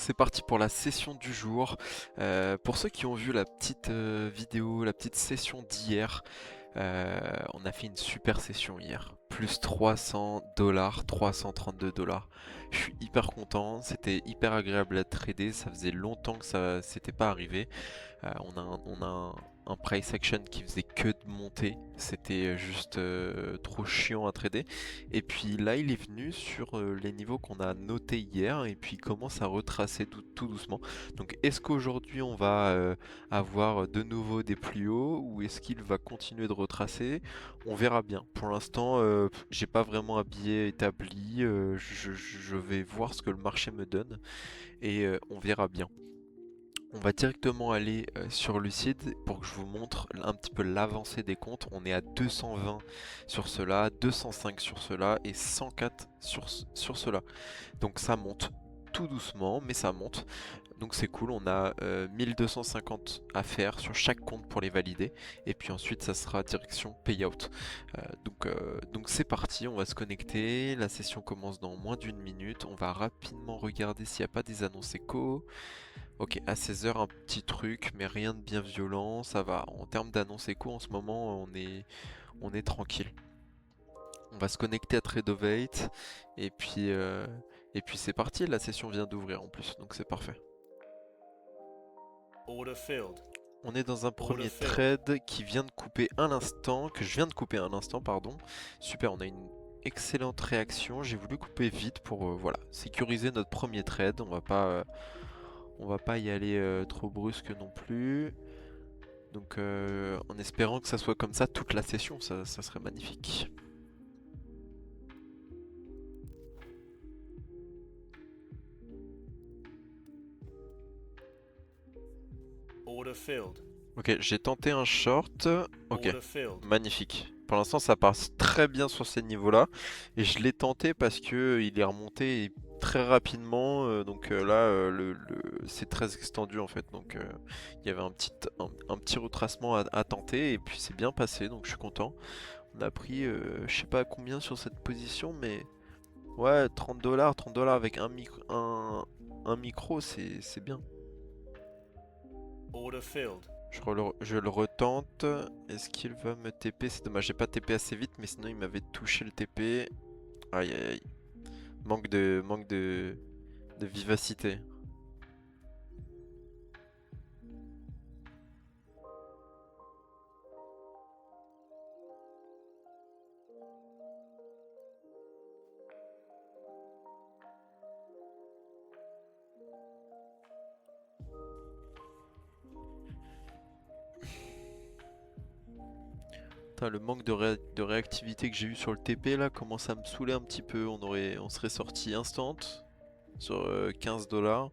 C'est parti pour la session du jour. Pour ceux qui ont vu la petite vidéo, la petite session d'hier, on a fait une super session hier. Plus 300 dollars, 332 dollars. Je suis hyper content, c'était hyper agréable à trader, ça faisait longtemps que ça s'était pas arrivé. On a un price action qui faisait que de monter, c'était juste trop chiant à trader. Et puis là, il est venu sur les niveaux qu'on a notés hier et puis il commence à retracer tout doucement. Donc, est-ce qu'aujourd'hui on va avoir de nouveau des plus hauts ou est-ce qu'il va continuer de retracer? On verra bien. Pour l'instant, j'ai pas vraiment un billet établi. Je vais voir ce que le marché me donne et on verra bien. On va directement aller sur Lucid pour que je vous montre un petit peu l'avancée des comptes. On est à 220 sur cela, 205 sur cela et 104 sur cela. Donc ça monte tout doucement, mais ça monte. Donc c'est cool, on a 1250 à faire sur chaque compte pour les valider. Et puis ensuite ça sera direction payout. Donc c'est parti, on va se connecter. La session commence dans moins d'une minute. On va rapidement regarder s'il n'y a pas des annonces écho. Ok, à 16 h un petit truc, mais rien de bien violent, ça va. En termes d'annonces écho, en ce moment, on est tranquille. On va se connecter à Tradeovate, et puis c'est parti, la session vient d'ouvrir en plus, donc c'est parfait. Order filled. On est dans un Order premier filled. trade qui vient de couper à l'instant, que je viens de couper à l'instant, pardon. Super, on a une excellente réaction, j'ai voulu couper vite pour voilà, sécuriser notre premier trade, on va pas y aller trop brusque non plus. Donc en espérant que ça soit comme ça toute la session, ça serait magnifique. Order filled. Ok, j'ai tenté un short. Ok, Order filled. magnifique. Pour l'instant, ça passe très bien sur ces niveaux-là. Et je l'ai tenté parce que il est remonté très rapidement. Donc là, c'est très extendu en fait. Donc il y avait un petit retracement à tenter. Et puis c'est bien passé, donc je suis content. On a pris, je sais pas combien sur cette position, mais ouais, 30 dollars avec un micro, c'est bien. Order filled. Je le retente. Est-ce qu'il va me TP? C'est dommage, j'ai pas TP assez vite, mais sinon il m'avait touché le TP. Aïe aïe aïe. Manque de vivacité. Putain, le manque de réactivité que j'ai eu sur le TP là commence à me saouler un petit peu. On serait sorti instant sur 15 dollars.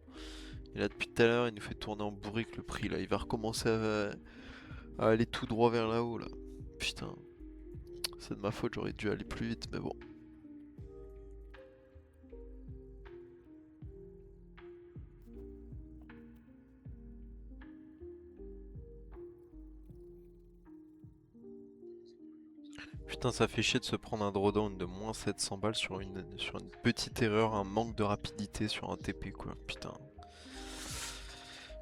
Et là depuis tout à l'heure il nous fait tourner en bourrique le prix là. Il va recommencer à aller tout droit vers là-haut là. Putain, c'est de ma faute, j'aurais dû aller plus vite, mais bon. Putain, ça fait chier de se prendre un drawdown de moins 700 balles sur une petite erreur, un manque de rapidité sur un TP quoi. Putain.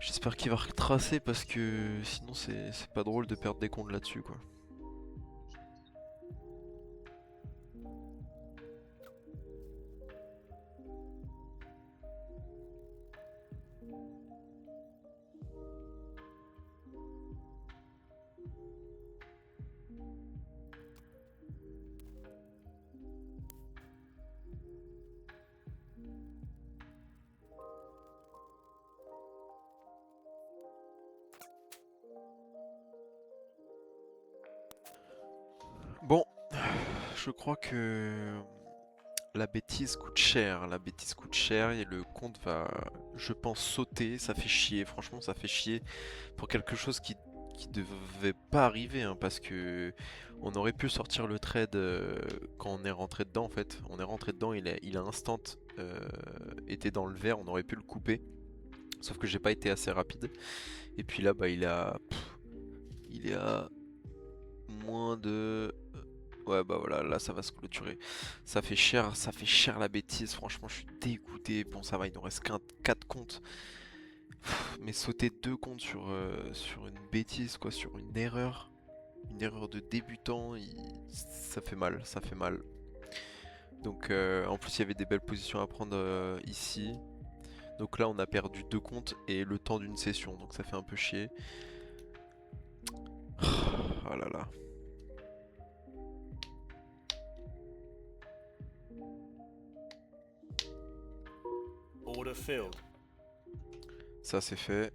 J'espère qu'il va retracer parce que sinon c'est pas drôle de perdre des comptes là-dessus quoi. Bon, je crois que la bêtise coûte cher. La bêtise coûte cher et le compte va, je pense, sauter. Ça fait chier, franchement, ça fait chier pour quelque chose qui devait pas arriver hein, parce que on aurait pu sortir le trade quand on est rentré dedans en fait. On est rentré dedans, il a instant été dans le vert, on aurait pu le couper. Sauf que j'ai pas été assez rapide. Et puis là, bah, il est à moins de Ouais, bah voilà, là ça va se clôturer. Ça fait cher la bêtise. Franchement, je suis dégoûté. Bon, ça va, il nous reste qu'un 4 comptes. Mais sauter 2 comptes sur une bêtise, quoi, sur une erreur de débutant, ça fait mal, ça fait mal. Donc, en plus, il y avait des belles positions à prendre ici. Donc là, on a perdu 2 comptes et le temps d'une session. Donc ça fait un peu chier. Oh là là. Order filled. Ça c'est fait.